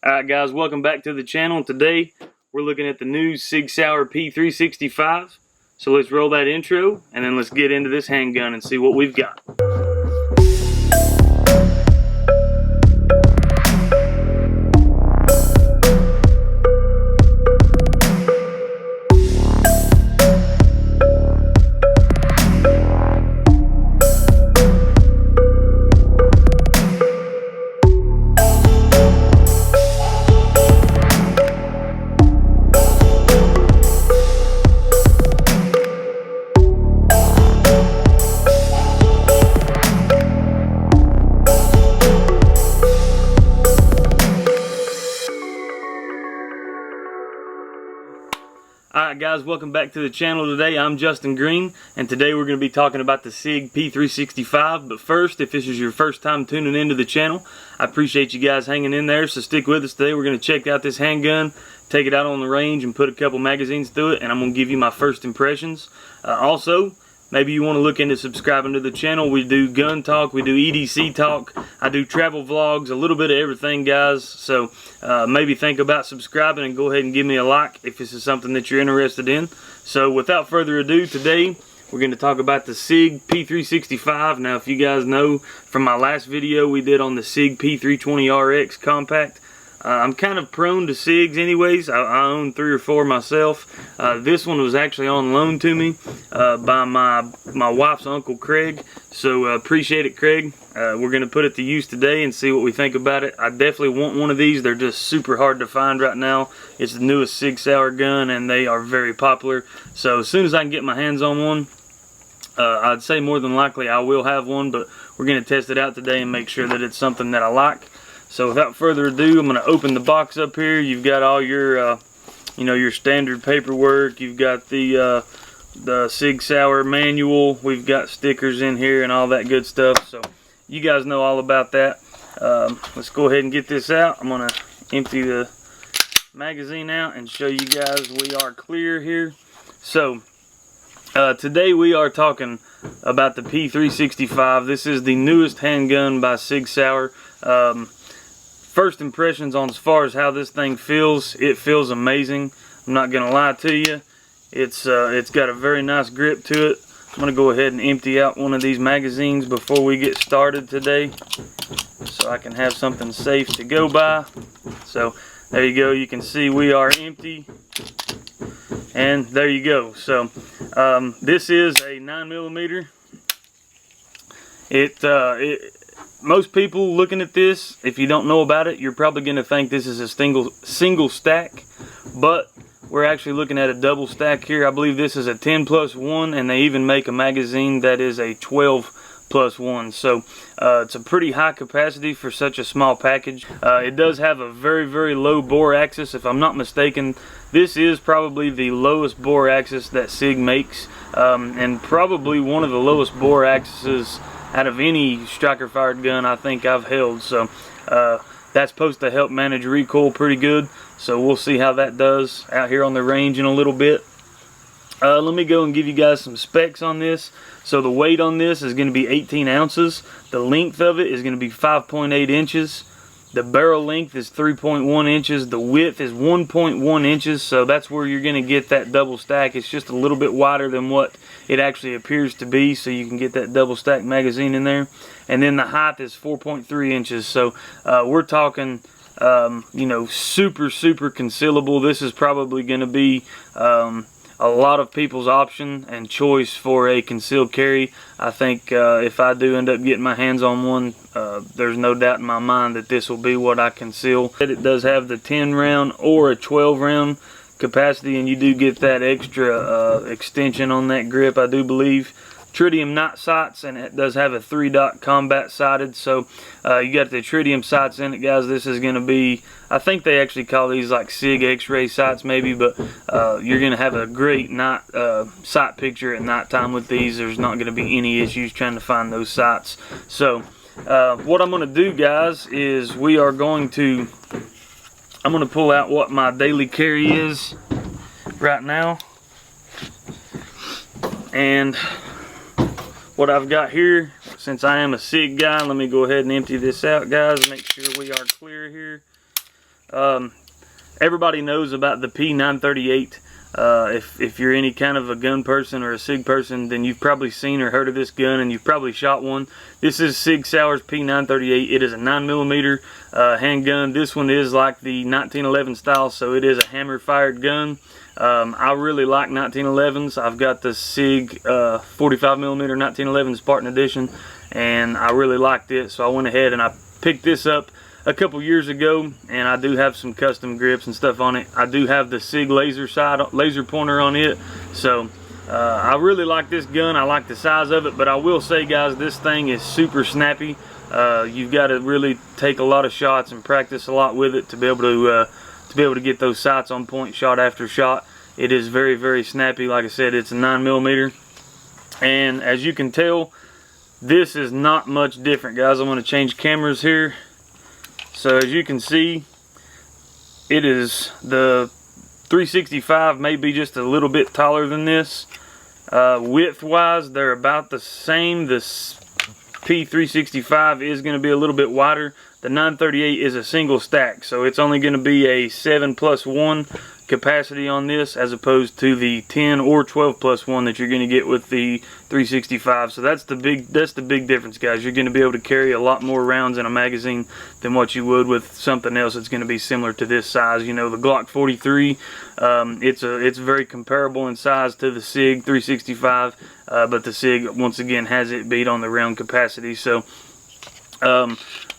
Alright guys, welcome back to the channel. Today we're looking at the new Sig Sauer P365. So let's roll that intro and then let's get into this handgun and see what we've got. Alright guys, welcome back to the channel today. I'm Justin Green, and today we're going to be talking about the Sig P365. But first, if this is your first time tuning into the channel, I appreciate you guys hanging in there, so stick with us today. We're going to check out this handgun, take it out on the range, and put a couple magazines through it, and I'm going to give you my first impressions. Also, maybe you want to look into subscribing to the channel. We do gun talk, we do EDC talk, I do travel vlogs, a little bit of everything guys. So maybe think about subscribing and go ahead and give me a like if this is something that you're interested in. So without further ado, today we're going to talk about the Sig P365. Now if you guys know from my last video we did on the Sig P320RX compact, I'm kind of prone to SIGs anyways. I own 3 or 4 myself. This one was actually on loan to me by my wife's uncle Craig. So appreciate it, Craig. We're going to put it to use today and see what we think about it. I definitely want one of these. They're just super hard to find right now. It's the newest Sig Sauer gun and they are very popular. So as soon as I can get my hands on one, I'd say more than likely I will have one, but we're going to test it out today and make sure that it's something that I like. So without further ado, I'm going to open the box up here. You've got all your, your standard paperwork. You've got the Sig Sauer manual. We've got stickers in here and all that good stuff. So you guys know all about that. Let's go ahead and get this out. I'm going to empty the magazine out and show you guys we are clear here. So today we are talking about the P365. This is the newest handgun by Sig Sauer. First impressions on as far as how this thing feels, it feels amazing. I'm not gonna lie to you. It's got a very nice grip to it. I'm gonna go ahead and empty out one of these magazines before we get started today, so I can have something safe to go by. So there you go. You can see we are empty, and there you go. So this is a 9mm. Most people looking at this, if you don't know about it, you're probably going to think this is a single stack, but we're actually looking at a double stack here. I believe this is a 10+1, and they even make a magazine that is a 12+1. So it's a pretty high capacity for such a small package. It does have a very, very low bore axis. If I'm not mistaken, this is probably the lowest bore axis that Sig makes, and probably one of the lowest bore axes out of any striker fired gun I think I've held. So that's supposed to help manage recoil pretty good. So we'll see how that does out here on the range in a little bit. Let me go and give you guys some specs on this. So the weight on this is going to be 18 ounces. The length of it is going to be 5.8 inches. The barrel length is 3.1 inches. The width is 1.1 inches. So that's where you're going to get that double stack. It's just a little bit wider than what it actually appears to be, so you can get that double stack magazine in there. And then the height is 4.3 inches. So we're talking, super concealable. This is probably going to be a lot of people's option and choice for a concealed carry. I think if I do end up getting my hands on one, there's no doubt in my mind that this will be what I conceal. It does have the 10 round or a 12 round capacity, and you do get that extra extension on that grip, I do believe. Tritium night sights, and it does have a 3-dot combat sighted. So you got the tritium sights in it, guys. This is going to be, I think they actually call these like Sig X-ray sights maybe, but you're going to have a great night sight picture at nighttime with these. There's not going to be any issues trying to find those sights. So what I'm going to do, guys, is I'm going to pull out what my daily carry is right now. And what I've got here, since I am a Sig guy, let me go ahead and empty this out, guys, and make sure we are clear here. Everybody knows about the P938. If you're any kind of a gun person or a SIG person, then you've probably seen or heard of this gun, and you've probably shot one. This is Sig Sauer's P938. It is a 9mm handgun. This one is like the 1911 style, so it is a hammer-fired gun. I really like 1911s. I've got the Sig 45mm 1911 Spartan Edition, and I really liked it, so I went ahead and I picked this up a couple years ago, and I do have some custom grips and stuff on it. I do have the Sig laser pointer on it, so I really like this gun. I like the size of it, but I will say, guys, this thing is super snappy. You've got to really take a lot of shots and practice a lot with it to be able to get those sights on point shot after shot. It is very, very snappy. Like I said, it's a 9mm, and as you can tell, this is not much different, guys. I'm going to change cameras here. So as you can see, it is the 365, maybe just a little bit taller than this. Width wise, they're about the same. The P365 is going to be a little bit wider. The 938 is a single stack, so it's only going to be a 7+1 capacity on this, as opposed to the 10 or 12+1 that you're going to get with the 365. So that's the big difference, guys. You're going to be able to carry a lot more rounds in a magazine than what you would with something else that's going to be similar to this size. You know, the Glock 43, it's very comparable in size to the Sig 365, but the Sig once again has it beat on the round capacity. So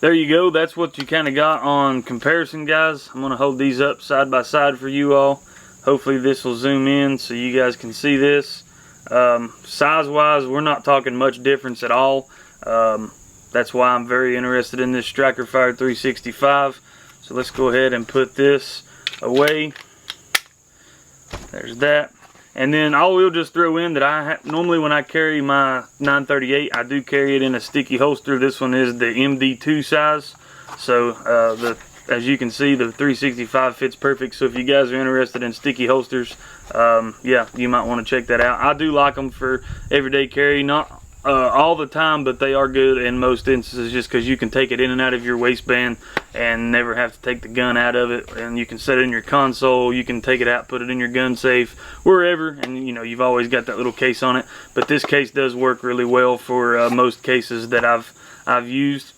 there you go. That's what you kind of got on comparison, guys. I'm going to hold these up side by side for you all. Hopefully this will zoom in so you guys can see this. Size wise, we're not talking much difference at all. That's why I'm very interested in this Striker Fire 365. So let's go ahead and put this away. There's that. And then I will just throw in that normally when I carry my 938, I do carry it in a sticky holster. This one is the MD2 size. So as you can see, the 365 fits perfect. So if you guys are interested in sticky holsters, yeah, you might want to check that out. I do like them for everyday carry. Not all the time, but they are good in most instances, just because you can take it in and out of your waistband and never have to take the gun out of it, and you can set it in your console, you can take it out, put it in your gun safe, wherever, and you know, you've always got that little case on it. But this case does work really well for most cases that I've used.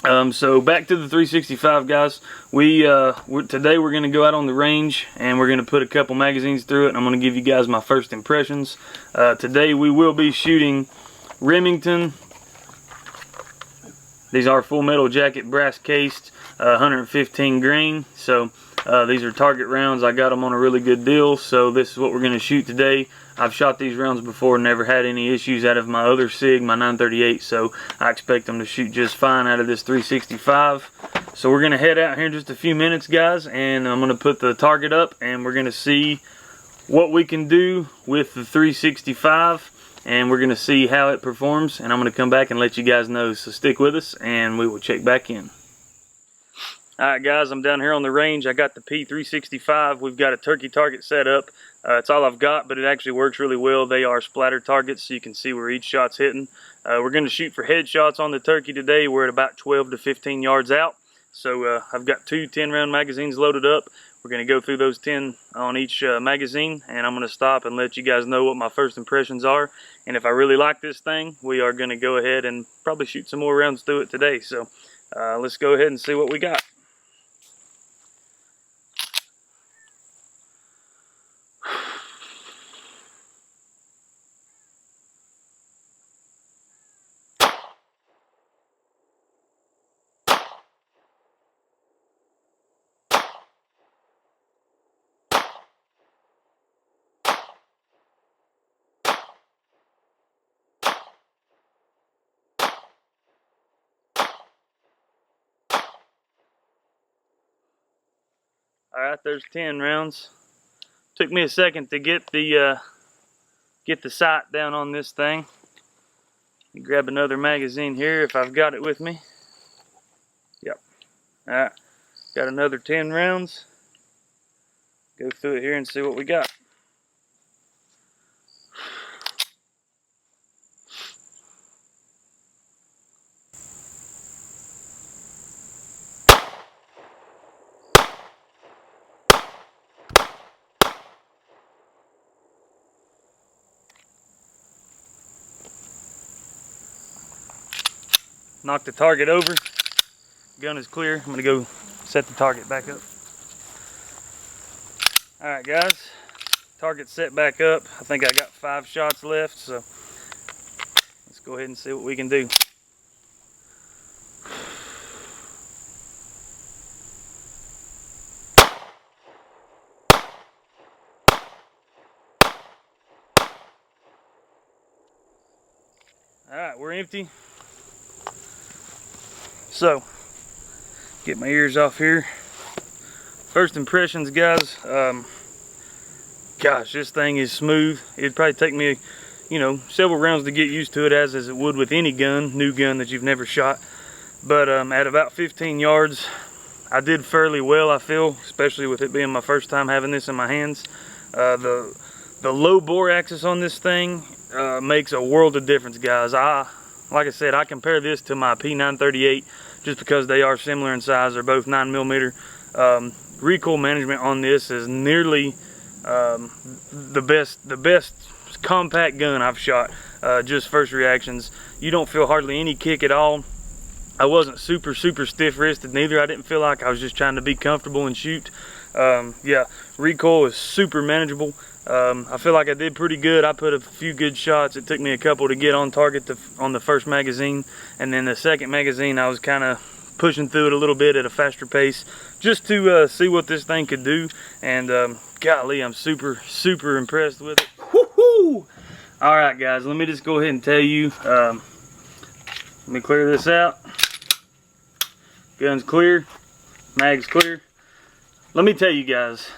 So back to the 365, guys. Today we're going to go out on the range and we're going to put a couple magazines through it, and I'm going to give you guys my first impressions. Today we will be shooting Remington. These are Full Metal Jacket brass cased, 115 grain. So these are target rounds. I got them on a really good deal, so this is what we're going to shoot today. I've shot these rounds before, never had any issues out of my other Sig, my 938, so I expect them to shoot just fine out of this 365. So we're going to head out here in just a few minutes, guys, and I'm going to put the target up, and we're going to see what we can do with the 365, and we're going to see how it performs, and I'm going to come back and let you guys know. So stick with us, and we will check back in. Alright guys, I'm down here on the range. I got the P365. We've got a turkey target set up. It's all I've got, but it actually works really well. They are splatter targets, so you can see where each shot's hitting. We're going to shoot for headshots on the turkey today. We're at about 12 to 15 yards out. So I've got two 10-round magazines loaded up. We're going to go through those 10 on each magazine, and I'm going to stop and let you guys know what my first impressions are. And if I really like this thing, we are going to go ahead and probably shoot some more rounds through it today. So let's go ahead and see what we got. Alright, there's 10 rounds. Took me a second to get the sight down on this thing. Grab another magazine here if I've got it with me. Yep. Alright, got another 10 rounds. Go through it here and see what we got. knock the target over. Gun is clear. I'm gonna go set the target back up. All right, guys, target set back up. I think I got 5 shots left, so let's go ahead and see what we can do. Alright, we're empty. So, get my ears off here. First impressions, guys. Gosh, this thing is smooth. It'd probably take me, you know, several rounds to get used to it, as it would with any gun, new gun that you've never shot. But at about 15 yards, I did fairly well, I feel, especially with it being my first time having this in my hands. The low bore axis on this thing makes a world of difference, guys. Like I said, I compare this to my P938 just because they are similar in size. They're both 9mm. Recoil management on this is nearly the best compact gun I've shot. Just first reactions, you don't feel hardly any kick at all. I wasn't super stiff wristed neither. I didn't feel like I was just trying to be comfortable and shoot. Yeah, recoil is super manageable. I feel like I did pretty good. I put a few good shots. It took me a couple to get on target on the first magazine, and then the second magazine I was kind of pushing through it a little bit at a faster pace just to see what this thing could do. And golly, I'm super impressed with it. Woohoo! All right, guys, let me just go ahead and tell you. Let me clear this out. Gun's clear, mag's clear. Let me tell you guys,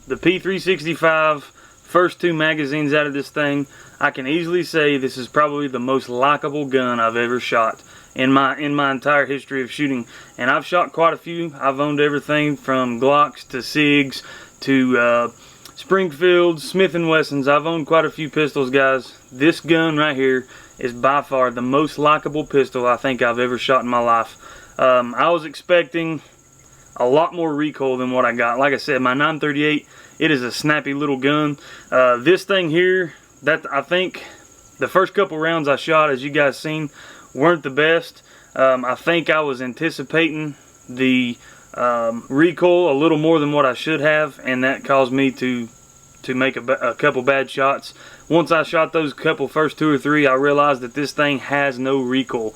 the P365, first 2 magazines out of this thing, I can easily say this is probably the most likable gun I've ever shot in my entire history of shooting. And I've shot quite a few. I've owned everything from Glocks to Sigs to Springfields, Smith & Wessons. I've owned quite a few pistols, guys. This gun right here is by far the most likable pistol I think I've ever shot in my life. I was expecting a lot more recoil than what I got. Like I said, my 938, it is a snappy little gun. This thing here, I think the first couple rounds I shot, as you guys seen, weren't the best. I think I was anticipating the recoil a little more than what I should have, and that caused me to make a couple bad shots. Once I shot those first 2 or 3, I realized that this thing has no recoil.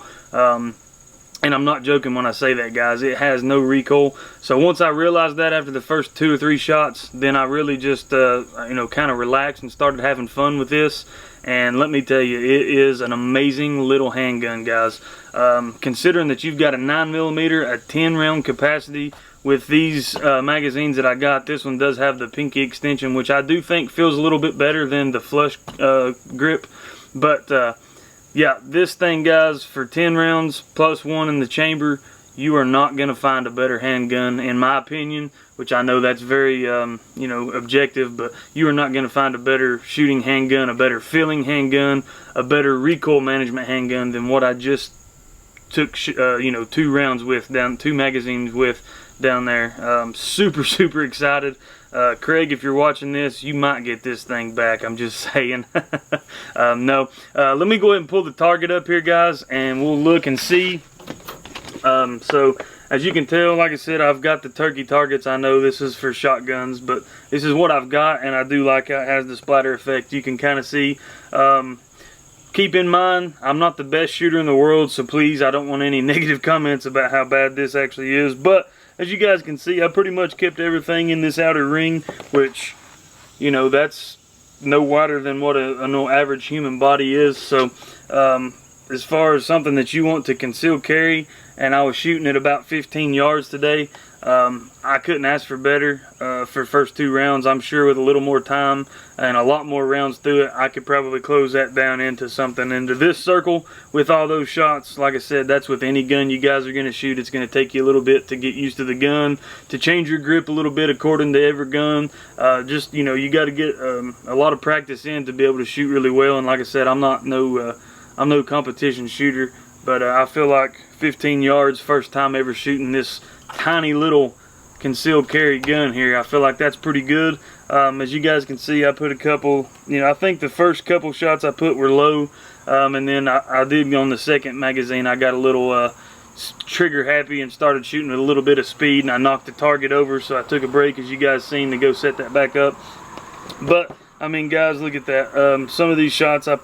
And I'm not joking when I say that, guys. It has no recoil. So once I realized that after the first 2 or 3 shots, then I really just, you know, kind of relaxed and started having fun with this. And let me tell you, it is an amazing little handgun, guys. Considering that you've got a 9mm, a 10-round capacity with these magazines that I got, this one does have the pinky extension, which I do think feels a little bit better than the flush grip. But yeah, this thing, guys, for 10 rounds plus 1 in the chamber, you are not going to find a better handgun, in my opinion, which I know that's very, you know, objective, but you are not going to find a better shooting handgun, a better feeling handgun, a better recoil management handgun than what I just took, you know, 2 rounds with, 2 magazines with down there. Super excited. Craig, if you're watching this, you might get this thing back. I'm just saying. No. Let me go ahead and pull the target up here, guys, and we'll look and see. So, as you can tell, like I said, I've got the turkey targets. I know this is for shotguns, but this is what I've got, and I do like how it has the splatter effect. You can kind of see. Keep in mind, I'm not the best shooter in the world, so please, I don't want any negative comments about how bad this actually is. But as you guys can see, I pretty much kept everything in this outer ring, which, you know, that's no wider than what a no average human body is. So as far as something that you want to conceal carry, and I was shooting at about 15 yards today, I couldn't ask for better for first 2 rounds. I'm sure with a little more time and a lot more rounds through it, I could probably close that down into something, into this circle with all those shots. Like I said, that's with any gun you guys are going to shoot. It's going to take you a little bit to get used to the gun, to change your grip a little bit according to every gun. Just, you know, you got to get a lot of practice in to be able to shoot really well. And like I said, I'm no competition shooter, but I feel like 15 yards, first time ever shooting this tiny little concealed carry gun here. I feel like that's pretty good. As you guys can see, I put a couple, I think the first couple shots I put were low, and then I did on the second magazine, I got a little trigger happy and started shooting at a little bit of speed, and I knocked the target over, so I took a break, as you guys seen, to go set that back up. But I mean, guys, look at that. Some of these shots I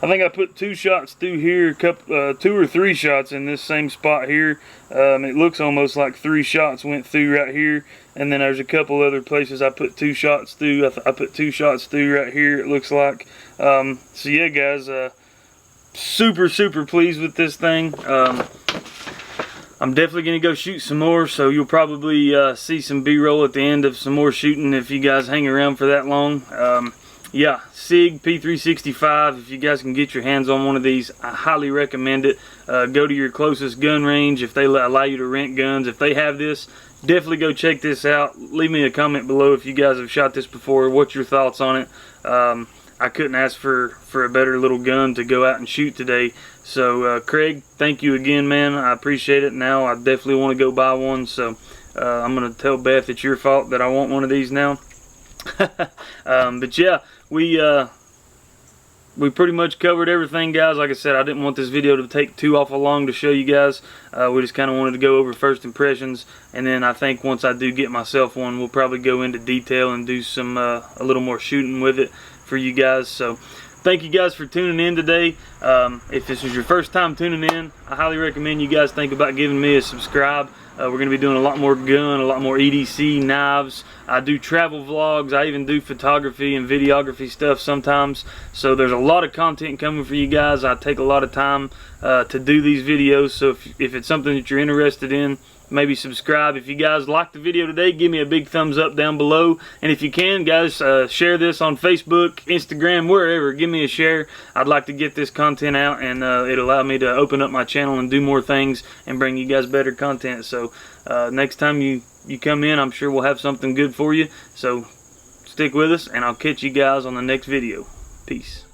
think I put 2 shots through here, 2 or 3 shots in this same spot here. It looks almost like 3 shots went through right here, and then there's a couple other places I put 2 shots through. I put 2 shots through right here, it looks like. So yeah, guys, super pleased with this thing. I'm definitely going to go shoot some more, so you'll probably see some B-roll at the end of some more shooting if you guys hang around for that long. Yeah, Sig P365, if you guys can get your hands on one of these, I highly recommend it. Go to your closest gun range if they allow you to rent guns. If they have this, definitely go check this out. Leave me a comment below if you guys have shot this before. What's your thoughts on it? I couldn't ask for a better little gun to go out and shoot today. So Craig, thank you again, man. I appreciate it. Now I definitely want to go buy one, so I'm going to tell Beth it's your fault that I want one of these now. But yeah, we pretty much covered everything, guys. Like I said, I didn't want this video to take too awful long to show you guys. We just kind of wanted to go over first impressions, and then I think once I do get myself one, we'll probably go into detail and do some a little more shooting with it for you guys. So thank you guys for tuning in today. If this is your first time tuning in, I highly recommend you guys think about giving me a subscribe. We're going to be doing a lot more gun, a lot more EDC, knives. I do travel vlogs. I even do photography and videography stuff sometimes. So there's a lot of content coming for you guys. I take a lot of time to do these videos. So if it's something that you're interested in, maybe subscribe. If you guys liked the video today, give me a big thumbs up down below. And if you can, guys, share this on Facebook, Instagram, wherever. Give me a share. I'd like to get this content out, and it'll allow me to open up my channel and do more things and bring you guys better content. So next time you come in, I'm sure we'll have something good for you. So stick with us, and I'll catch you guys on the next video. Peace.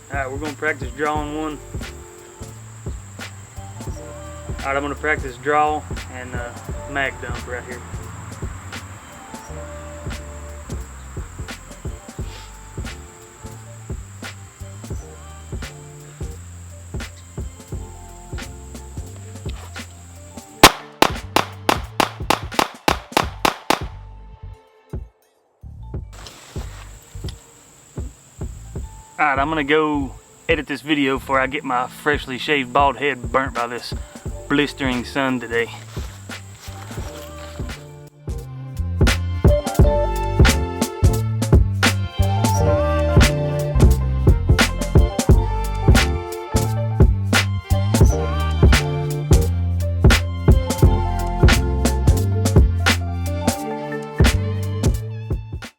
Alright, we're going to practice drawing one. Alright, I'm going to practice draw and mag dump right here. Alright, I'm going to go edit this video before I get my freshly shaved bald head burnt by this blistering sun today.